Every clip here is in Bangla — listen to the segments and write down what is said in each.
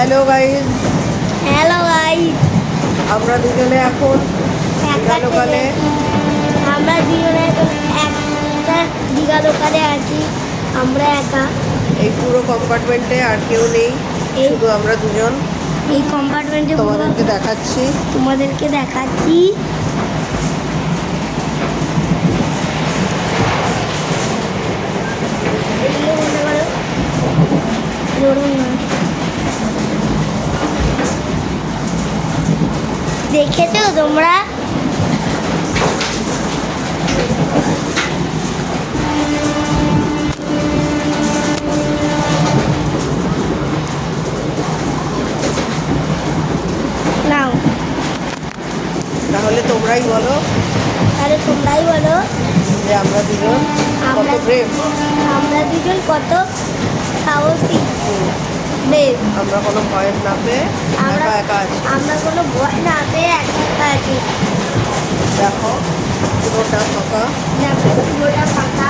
হ্যালো গাইস, হ্যালো গাইস, আমরা দুজনে এখন দীঘা লোকালে। আমরা দুজনে এখন একটা দীঘা লোকালে আছি। আমরা একা এই পুরো কম্পার্টমেন্টে আর কেউ নেই, শুধু আমরা দুজন। এই কম্পার্টমেন্টে তোমাদেরকে দেখাচ্ছি। দেখাচ্ছি দেখেছো তোমরা? নাও, তাহলে তোমরাই বলো যে আমরা দুজন কত ব্রেভ। আমরা দুজন কত সাহসী ব্রেভ। আমরা কোনো ভয় না পেয়ে আমরা একা একা আছি। আমরা কোনো ভয় না পেয়ে একা একা আছি। দেখো পুরোটা ফাঁকা। দেখো পুরোটা ফাঁকা।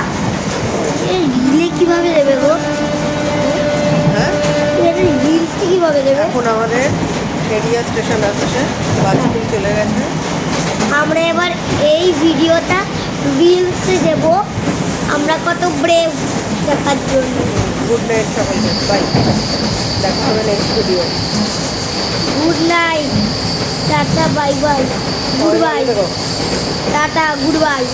রিলে কিভাবে দেবে গো? হ্যাঁ, রিলস কিভাবে দেবে? এখন আমাদের হেরিয়া স্টেশন আসছে, বাজপুর চলে গেছে। আমরা এবার এই ভিডিওটা রিলসে দেব, আমরা কত ব্রেভ দেখার জন্য। গুড নাইট সকলকে, বাই। দেখা হবে next video. Good night, tata, bye bye, good bye, tata, good bye.